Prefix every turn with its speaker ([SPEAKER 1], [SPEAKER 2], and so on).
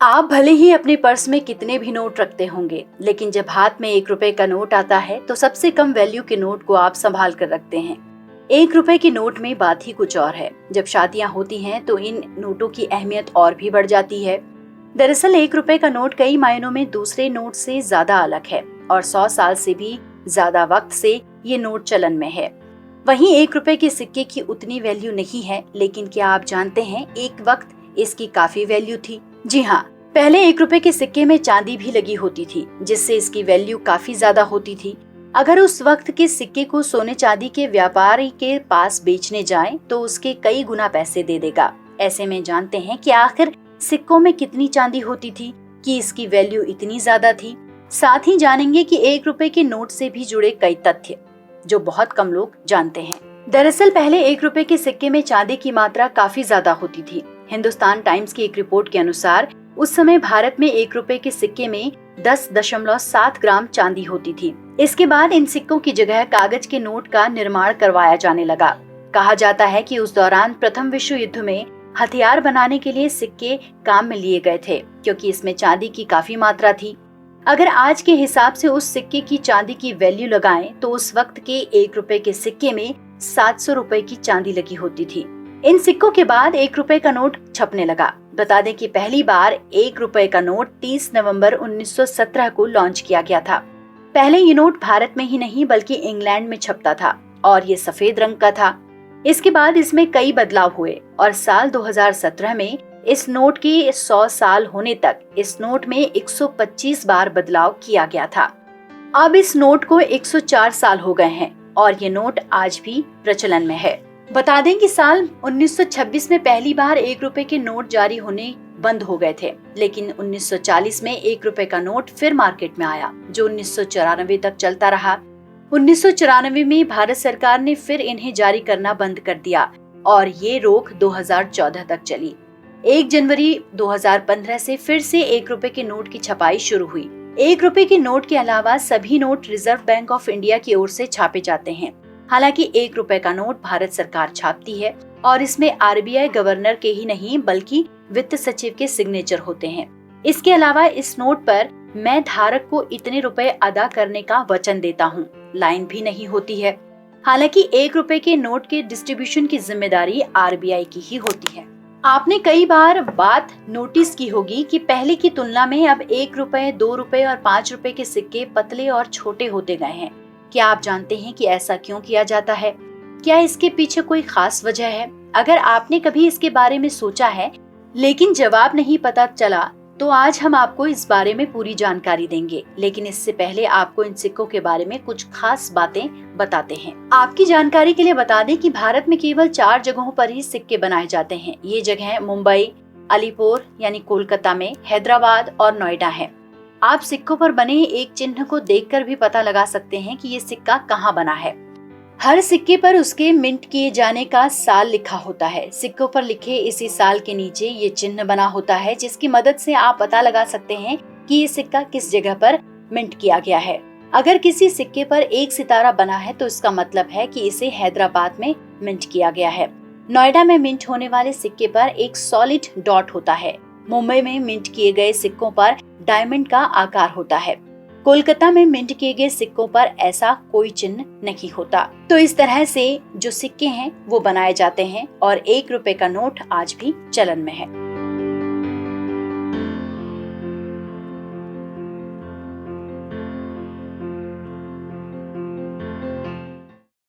[SPEAKER 1] आप भले ही अपने पर्स में कितने भी नोट रखते होंगे, लेकिन जब हाथ में 1 रुपए का नोट आता है तो सबसे कम वैल्यू के नोट को आप संभाल कर रखते हैं। 1 रुपए के नोट में बात ही कुछ और है। जब शादियां होती हैं तो इन नोटों की अहमियत और भी बढ़ जाती है। दरअसल 1 रुपए का नोट कई मायनों में दूसरे नोट से ज्यादा अलग है और 100 साल से भी ज्यादा वक्त से ये नोट चलन में है। वहीं 1 रुपए के सिक्के की उतनी वैल्यू नहीं है, लेकिन क्या आप जानते हैं एक वक्त इसकी काफी वैल्यू थी। जी हाँ, पहले 1 रुपए के सिक्के में चांदी भी लगी होती थी, जिससे इसकी वैल्यू काफी ज्यादा होती थी। अगर उस वक्त के सिक्के को सोने चांदी के व्यापारी के पास बेचने जाएं, तो उसके कई गुना पैसे दे देगा। ऐसे में जानते हैं कि आखिर सिक्कों में कितनी चांदी होती थी कि इसकी वैल्यू इतनी ज्यादा थी। साथ ही जानेंगे कि 1 रुपए के नोट से भी जुड़े कई तथ्य जो बहुत कम लोग जानते हैं। दरअसल पहले 1 रुपए के सिक्के में चांदी की मात्रा काफी ज्यादा होती थी। हिंदुस्तान टाइम्स की एक रिपोर्ट के अनुसार उस समय भारत में 1 रुपए के सिक्के में 10.7 ग्राम चांदी होती थी। इसके बाद इन सिक्कों की जगह कागज के नोट का निर्माण करवाया जाने लगा। कहा जाता है कि उस दौरान प्रथम विश्व युद्ध में हथियार बनाने के लिए सिक्के काम में लिए गए थे, क्योंकि इसमें चांदी की काफी मात्रा थी। अगर आज के हिसाब से उस सिक्के की चांदी की वैल्यू लगाएं, तो उस वक्त के 1 रुपए के सिक्के में 700 रुपए की चांदी लगी होती थी। इन सिक्कों के बाद 1 रुपए का नोट छपने लगा। बता दें कि पहली बार 1 रुपए का नोट 30 नवंबर 1917 को लॉन्च किया गया था। पहले ये नोट भारत में ही नहीं बल्कि इंग्लैंड में छपता था और ये सफेद रंग का था। इसके बाद इसमें कई बदलाव हुए और साल 2017 में इस नोट के 100 साल होने तक इस नोट में 125 बार बदलाव किया गया था। अब इस नोट को 104 साल हो गए हैं और ये नोट आज भी प्रचलन में है। बता दें कि साल 1926 में पहली बार 1 रुपए के नोट जारी होने बंद हो गए थे, लेकिन 1940 में 1 रुपए का नोट फिर मार्केट में आया, जो 1994 तक चलता रहा। 1994 में भारत सरकार ने फिर इन्हें जारी करना बंद कर दिया और ये रोक 2014 तक चली। 1 जनवरी 2015 से फिर से 1 रुपए के नोट की छपाई शुरू हुई। 1 रुपए के नोट के अलावा सभी note reserve bank of India की ओर से छापे जाते हैं। हालांकि 1 रुपए का नोट भारत सरकार छापती है और इसमें आरबीआई गवर्नर के ही नहीं बल्कि वित्त सचिव के सिग्नेचर होते हैं। इसके अलावा इस नोट पर मैं धारक को इतने रुपए अदा करने का वचन देता हूँ लाइन भी नहीं होती है। हालांकि 1 रुपए के नोट के डिस्ट्रीब्यूशन की जिम्मेदारी आरबीआई की ही होती है। आपने कई बार बात नोटिस की होगी कि पहले की तुलना में अब 1 रुपए, 2 रुपए और 5 रुपए के सिक्के पतले और छोटे होते गए हैं। क्या आप जानते हैं कि ऐसा क्यों किया जाता है? क्या इसके पीछे कोई खास वजह है? अगर आपने कभी इसके बारे में सोचा है लेकिन जवाब नहीं पता चला, तो आज हम आपको इस बारे में पूरी जानकारी देंगे। लेकिन इससे पहले आपको इन सिक्कों के बारे में कुछ खास बातें बताते हैं। आपकी जानकारी के लिए बता दें कि भारत में केवल 4 जगहों पर ही सिक्के बनाए जाते हैं। ये जगह मुंबई, अलीपुर यानी कोलकाता में, हैदराबाद और नोएडा है। आप सिक्कों पर बने एक चिन्ह को देखकर भी पता लगा सकते हैं कि ये सिक्का कहाँ बना है। हर सिक्के पर उसके मिंट किए जाने का साल लिखा होता है। सिक्कों पर लिखे इसी साल के नीचे ये चिन्ह बना होता है, जिसकी मदद से आप पता लगा सकते हैं कि ये सिक्का किस जगह पर मिंट किया गया है। अगर किसी सिक्के पर 1 सितारा बना है तो इसका मतलब है कि इसे हैदराबाद में मिंट किया गया है। नोएडा में मिंट होने वाले सिक्के पर एक सॉलिड डॉट होता है। मुंबई में मिंट किए गए सिक्कों पर डायमंड का आकार होता है। कोलकाता में मिंट किए गए सिक्कों पर ऐसा कोई चिन्ह नहीं होता। तो इस तरह से जो सिक्के हैं वो बनाए जाते हैं और 1 रुपए का नोट आज भी चलन में है।